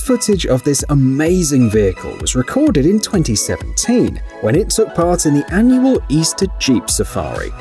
First footage of this amazing vehicle was recorded in 2017 when it took part in the annual Easter Jeep Safari.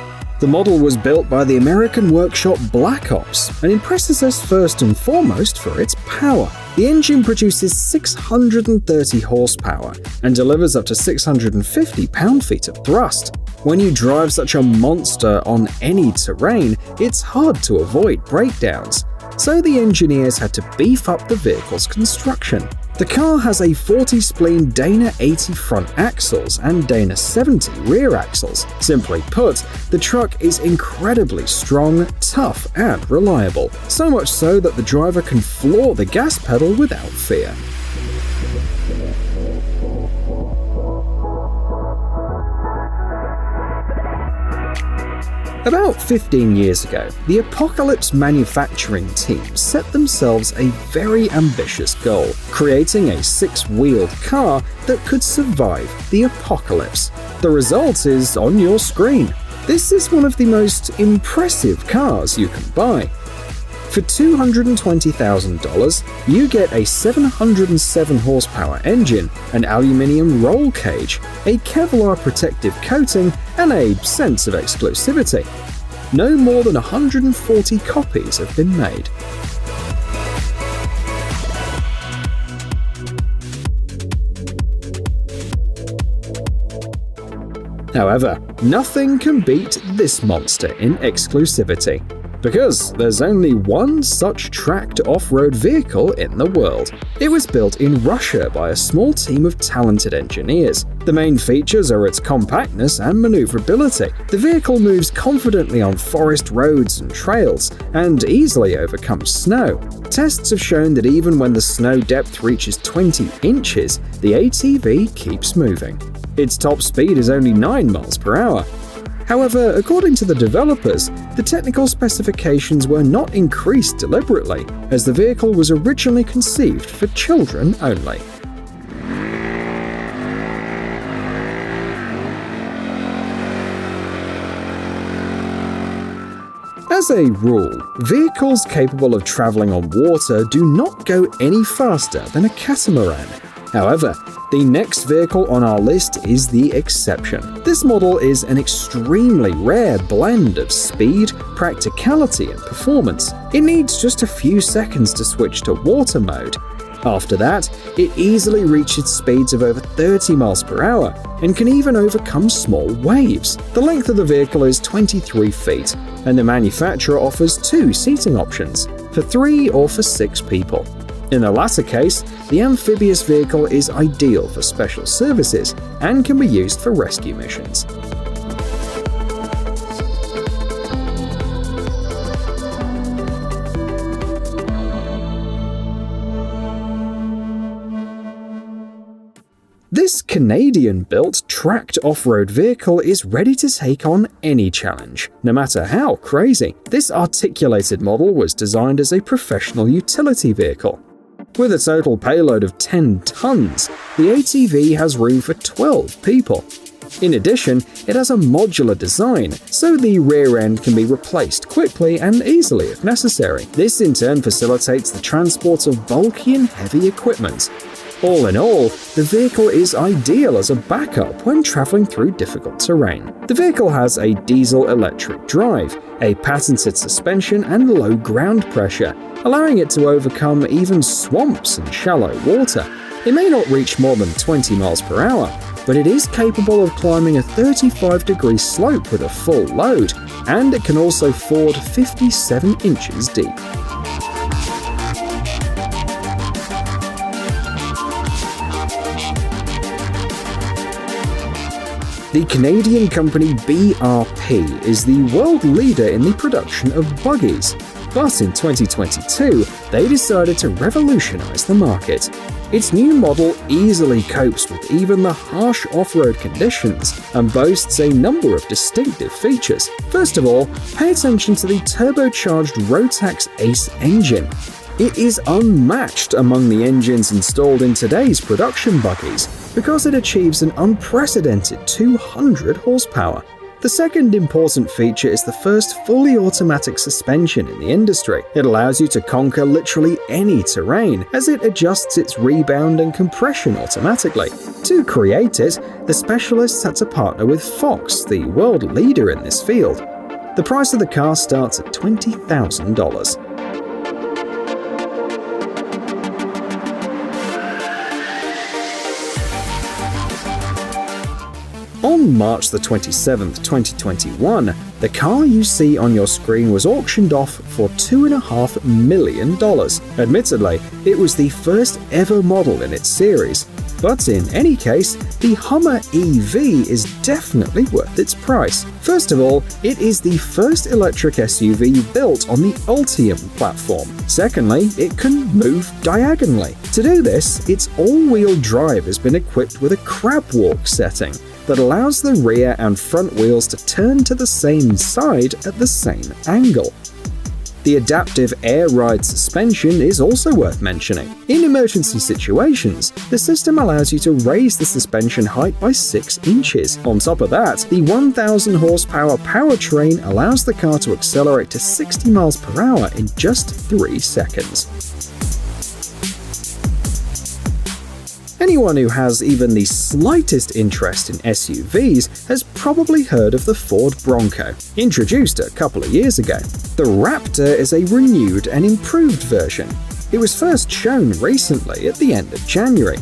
The model was built by the American workshop Black Ops and impresses us first and foremost for its power. The engine produces 630 horsepower and delivers up to 650 pound-feet of thrust. When you drive such a monster on any terrain, it's hard to avoid breakdowns. So the engineers had to beef up the vehicle's construction. The car has a 40-spleen Dana 80 front axles and Dana 70 rear axles. Simply put, the truck is incredibly strong, tough, and reliable. So much so that the driver can floor the gas pedal without fear. About 15 years ago, the Apocalypse manufacturing team set themselves a very ambitious goal, creating a six-wheeled car that could survive the apocalypse. The result is on your screen. This is one of the most impressive cars you can buy. For $220,000, you get a 707 horsepower engine, an aluminium roll cage, a Kevlar protective coating, and a sense of exclusivity. No more than 140 copies have been made. However, nothing can beat this monster in exclusivity. Because there's only one such tracked off-road vehicle in the world. It was built in Russia by a small team of talented engineers. The main features are its compactness and maneuverability. The vehicle moves confidently on forest roads and trails, and easily overcomes snow. Tests have shown that even when the snow depth reaches 20 inches, the ATV keeps moving. Its top speed is only 9 miles per hour. However, according to the developers, the technical specifications were not increased deliberately, as the vehicle was originally conceived for children only. As a rule, vehicles capable of traveling on water do not go any faster than a catamaran. However, the next vehicle on our list is the exception. This model is an extremely rare blend of speed, practicality, and performance. It needs just a few seconds to switch to water mode. After that, it easily reaches speeds of over 30 miles per hour and can even overcome small waves. The length of the vehicle is 23 feet, and the manufacturer offers 2 seating options, for 3 or for 6 people. In the latter case, the amphibious vehicle is ideal for special services and can be used for rescue missions. This Canadian-built, tracked off-road vehicle is ready to take on any challenge, no matter how crazy. This articulated model was designed as a professional utility vehicle. With a total payload of 10 tons, the ATV has room for 12 people. In addition, it has a modular design, so the rear end can be replaced quickly and easily if necessary. This in turn facilitates the transport of bulky and heavy equipment. All in all, the vehicle is ideal as a backup when traveling through difficult terrain. The vehicle has a diesel-electric drive, a patented suspension, and low ground pressure, allowing it to overcome even swamps and shallow water. It may not reach more than 20 miles per hour, but it is capable of climbing a 35-degree slope with a full load, and it can also ford 57 inches deep. The Canadian company BRP is the world leader in the production of buggies, but in 2022, they decided to revolutionize the market. Its new model easily copes with even the harsh off-road conditions and boasts a number of distinctive features. First of all, pay attention to the turbocharged Rotax Ace engine. It is unmatched among the engines installed in today's production buggies because it achieves an unprecedented 200 horsepower. The second important feature is the first fully automatic suspension in the industry. It allows you to conquer literally any terrain, as it adjusts its rebound and compression automatically. To create it, the specialists had to partner with Fox, the world leader in this field. The price of the car starts at $20,000. On March the 27th, 2021, the car you see on your screen was auctioned off for $2.5 million. Admittedly, it was the first ever model in its series, but in any case, the Hummer EV is definitely worth its price. First of all, it is the first electric SUV built on the Ultium platform. Secondly, it can move diagonally. To do this, its all-wheel drive has been equipped with a crab walk setting that allows the rear and front wheels to turn to the same side at the same angle. The adaptive air ride suspension is also worth mentioning. In emergency situations, the system allows you to raise the suspension height by 6 inches. On top of that, the 1,000 horsepower powertrain allows the car to accelerate to 60 miles per hour in just 3 seconds. Anyone who has even the slightest interest in SUVs has probably heard of the Ford Bronco, introduced a couple of years ago. The Raptor is a renewed and improved version. It was first shown recently at the end of January.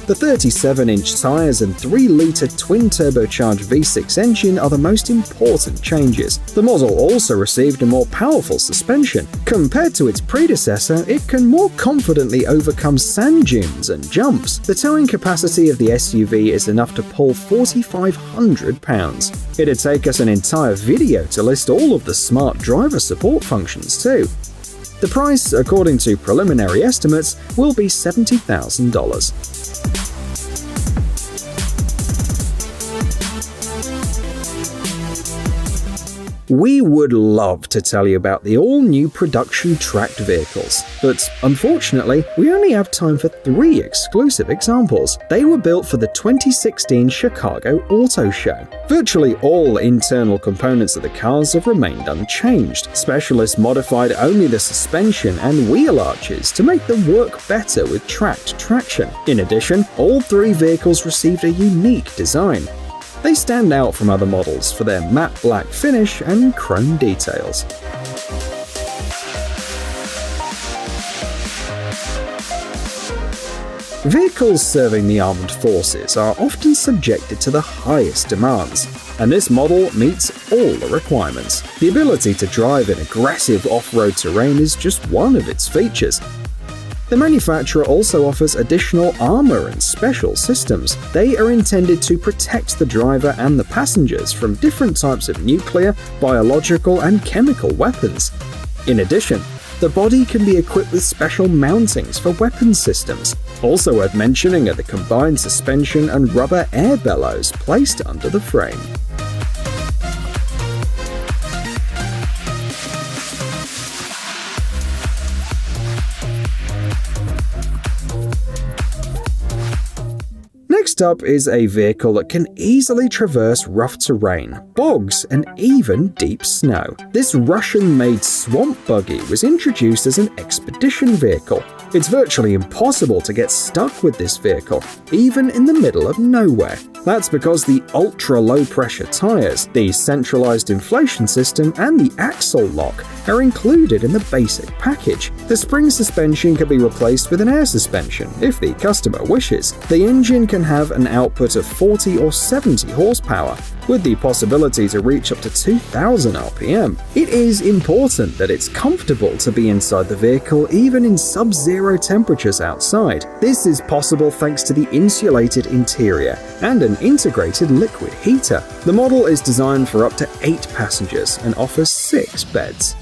The 37-inch tires and 3-liter twin-turbocharged V6 engine are the most important changes. The model also received a more powerful suspension. Compared to its predecessor, it can more confidently overcome sand dunes and jumps. The towing capacity of the SUV is enough to pull 4,500 pounds. It'd take us an entire video to list all of the smart driver support functions too. The price, according to preliminary estimates, will be $70,000. We would love to tell you about the all-new production tracked vehicles, but unfortunately, we only have time for 3 exclusive examples. They were built for the 2016 Chicago Auto Show. Virtually all internal components of the cars have remained unchanged. Specialists modified only the suspension and wheel arches to make them work better with tracked traction. In addition, all 3 vehicles received a unique design. They stand out from other models for their matte black finish and chrome details. Vehicles serving the armed forces are often subjected to the highest demands, and this model meets all the requirements. The ability to drive in aggressive off-road terrain is just one of its features. The manufacturer also offers additional armor and special systems. They are intended to protect the driver and the passengers from different types of nuclear, biological, and chemical weapons. In addition, the body can be equipped with special mountings for weapon systems. Also worth mentioning are the combined suspension and rubber air bellows placed under the frame. Next up is a vehicle that can easily traverse rough terrain, bogs, and even deep snow. This Russian-made swamp buggy was introduced as an expedition vehicle. It's virtually impossible to get stuck with this vehicle, even in the middle of nowhere. That's because the ultra-low-pressure tires, the centralized inflation system, and the axle lock are included in the basic package. The spring suspension can be replaced with an air suspension if the customer wishes. The engine can have an output of 40 or 70 horsepower, with the possibility to reach up to 2,000 RPM. It is important that it's comfortable to be inside the vehicle even in sub-zero temperatures outside. This is possible thanks to the insulated interior and an integrated liquid heater. The model is designed for up to 8 passengers and offers 6 beds.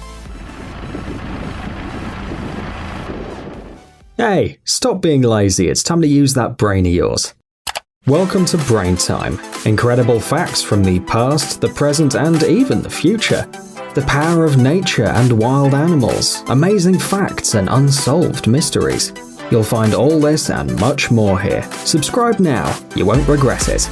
Hey, stop being lazy, it's time to use that brain of yours. Welcome to Brain Time. Incredible facts from the past, the present, and even the future. The power of nature and wild animals, amazing facts and unsolved mysteries. You'll find all this and much more here. Subscribe now, you won't regret it.